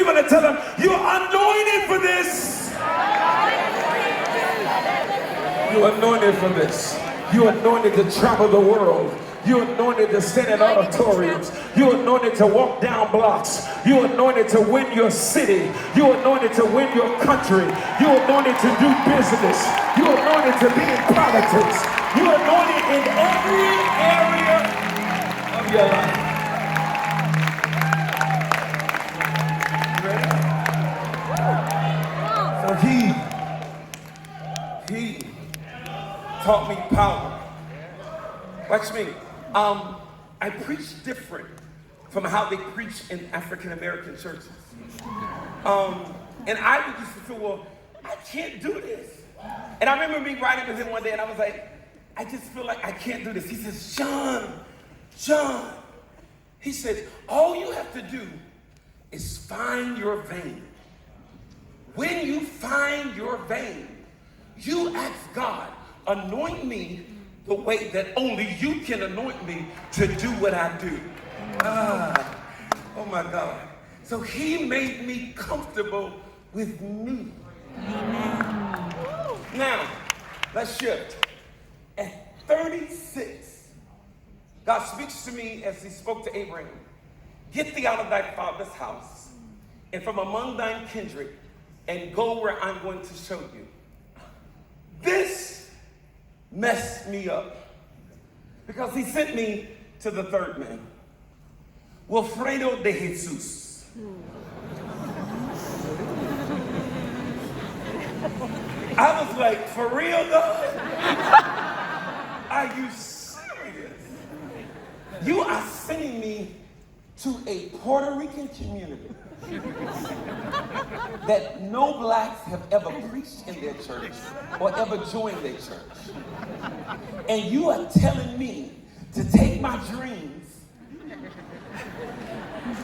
You're going to tell them, you're anointed for this. You're anointed for this. You're anointed to travel the world. You're anointed to stand in auditoriums. You're anointed to walk down blocks. You're anointed to win your city. You're anointed to win your country. You're anointed to do business. You're anointed to be in politics. You're anointed in every area of your life. So he taught me power. Watch me. I preach different from how they preach in African American churches. And I would used to feel, well, I can't do this. And I remember me riding with him one day and I was like, I just feel like I can't do this. He says, John, he says, all you have to do is find your vein. When you find your vein, you ask God, anoint me the way that only you can anoint me to do what I do. Oh my God. So he made me comfortable with me. Amen. Now, let's shift. At 36, God speaks to me as he spoke to Abraham. Get thee out of thy father's house and from among thine kindred and go where I'm going to show you. This messed me up because he sent me to the third man, Wilfredo de Jesus. I was like, for real, God? Are you serious? You are sending me to a Puerto Rican community that no blacks have ever preached in their church or ever joined their church. And you are telling me to take my dreams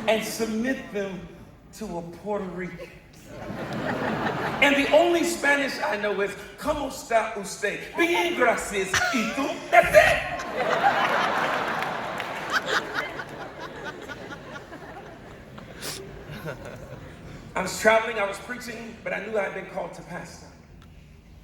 and submit them to a Puerto Rican. And the only Spanish I know is, ¿Cómo está usted? Bien, gracias. ¿Y tú? That's it. I was traveling, I was preaching, but I knew I had been called to pastor.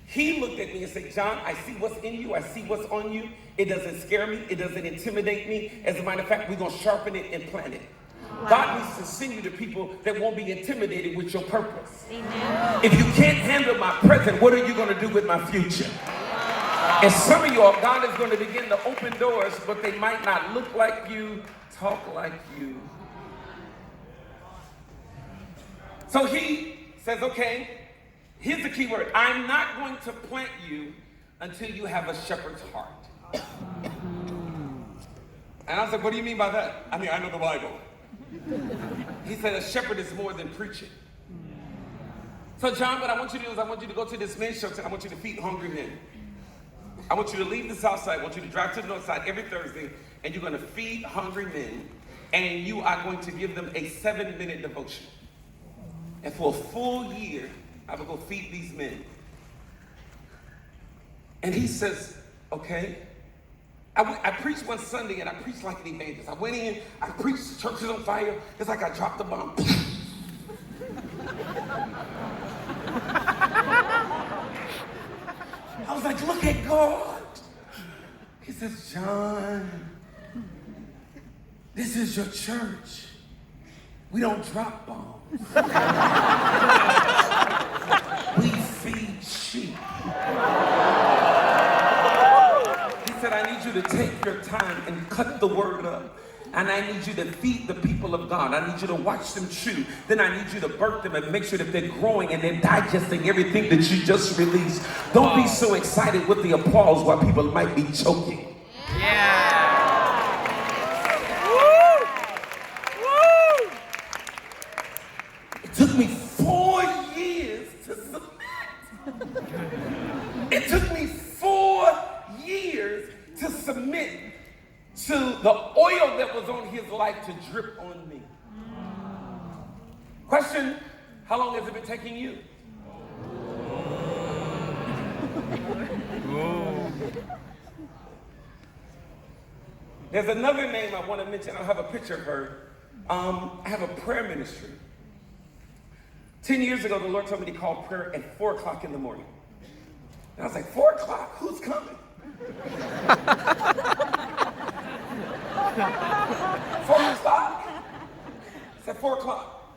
He looked at me and said, John, I see what's in you. I see what's on you. It doesn't scare me. It doesn't intimidate me. As a matter of fact, we're going to sharpen it and plant it. Wow. God needs to send you to people that won't be intimidated with your purpose. Amen. If you can't handle my present, what are you going to do with my future? Wow. And some of y'all, God is going to begin to open doors, but they might not look like you, talk like you. So he says, okay, here's the key word. I'm not going to plant you until you have a shepherd's heart. And I was like, what do you mean by that? I mean, I know the Bible. He said a shepherd is more than preaching. So John, what I want you to do is I want you to go to this men's church and I want you to feed hungry men. I want you to leave the south side. I want you to drive to the north side every Thursday and you're going to feed hungry men and you are going to give them a 7-minute devotion. And for a full year, I would go feed these men. And he says, okay. I preached one Sunday and I preached like an evangelist. I went in, I preached, church is on fire. It's like I dropped a bomb. I was like, look at God. He says, John, this is your church. We don't drop bombs. We feed sheep. He said, I need you to take your time and cut the word up. And I need you to feed the people of God. I need you to watch them chew. Then I need you to birth them and make sure that they're growing and they're digesting everything that you just released. Don't be so excited with the applause while people might be choking. Yeah. It took me 4 years to submit. It took me 4 years to submit to the oil that was on his life to drip on me. Question, how long has it been taking you? There's another name I want to mention. I have a picture of her. I have a prayer ministry. 10 years ago, the Lord told me to call prayer at 4 o'clock in the morning. And I was like, 4 o'clock? Who's coming? 4 o'clock? It's at 4 o'clock.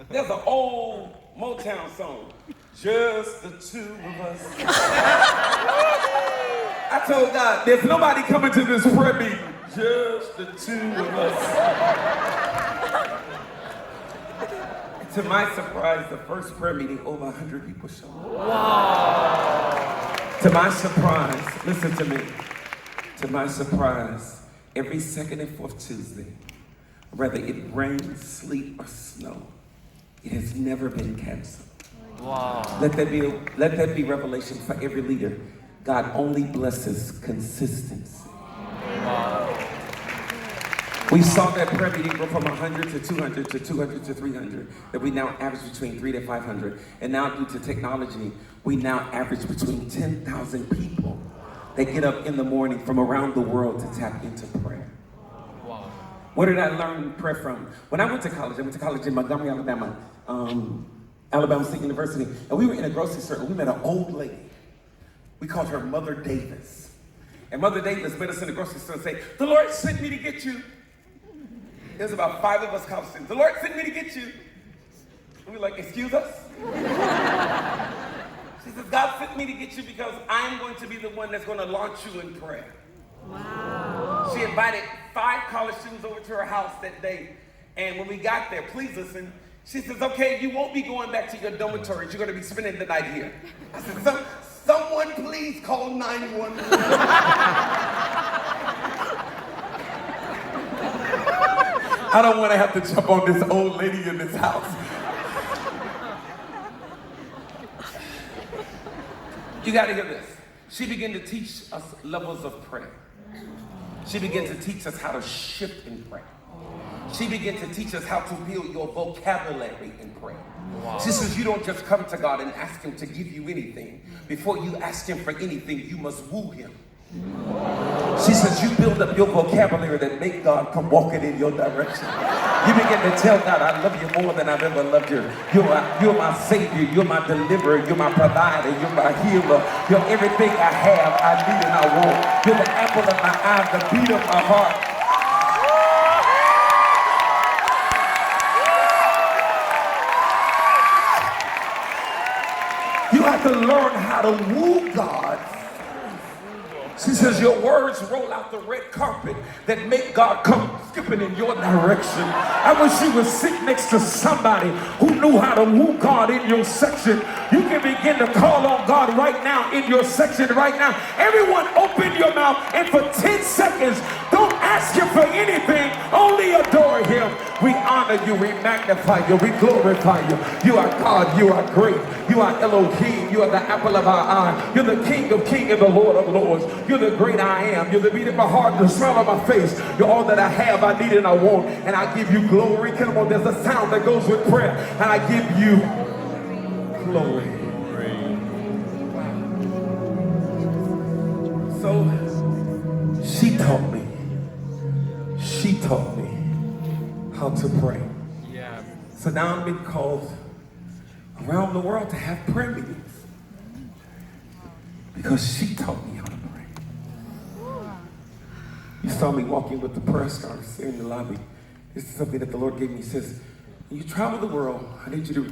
There's an old Motown song, just the two of us. I told God, there's nobody coming to this prayer meeting, just the two of us. To my surprise, the first prayer meeting, over 100 people showed up. Wow. To my surprise, listen to me. To my surprise, every second and fourth Tuesday, whether it rains, sleet, or snow, it has never been canceled. Wow. Let that be revelation for every leader. God only blesses consistency. Wow. We saw that prayer meeting go from 100 to 200 to 200 to 300, that we now average between 300 to 500. And now due to technology, we now average between 10,000 people that get up in the morning from around the world to tap into prayer. Wow. Where did I learn prayer from? When I went to college in Montgomery, Alabama, Alabama State University, and we were in a grocery store, and we met an old lady. We called her Mother Davis. And Mother Davis met us in the grocery store and said, the Lord sent me to get you. There's about 5 of us college students. The Lord sent me to get you. And we were like, excuse us? She says, God sent me to get you because I'm going to be the one that's going to launch you in prayer. Wow. She invited 5 college students over to her house that day. And when we got there, please listen, she says, okay, you won't be going back to your dormitories. You're going to be spending the night here. I said, someone please call 911. I don't want to have to jump on this old lady in this house. You got to hear this. She began to teach us levels of prayer. She began to teach us how to shift in prayer. She began to teach us how to build your vocabulary in prayer. Wow. She says you don't just come to God and ask him to give you anything. Before you ask him for anything, you must woo him. She says you build up your vocabulary that make God come walking in your direction. You begin to tell God, I love you more than I've ever loved you. You're my savior, you're my deliverer, you're my provider, you're my healer. You're everything I have, I need and I want. You're the apple of my eye, the beat of my heart. You have to learn how to woo God. She says your words roll out the red carpet that make God come skipping in your direction. I wish you would sit next to somebody who knew how to woo God in your section. You can begin to call on God right now in your section right now. Everyone open your mouth and for 10 seconds, don't ask him for anything, only adore him. We honor you, we magnify you, we glorify you. You are God, you are great. You are Elohim, you are the apple of our eye. You're the King of kings and the Lord of lords. You're the great I am. You're the beat of my heart, the smile of my face. You're all that I have, I need and I want. And I give you glory. Come on, there's a sound that goes with prayer. And I give you glory. So she taught me how to pray. Yeah. So now I'm being called around the world to have prayer meetings because she taught me how to pray. You saw me walking with the prayer scarf in the lobby. This is something that the Lord gave me. He says, when you travel the world, I need you to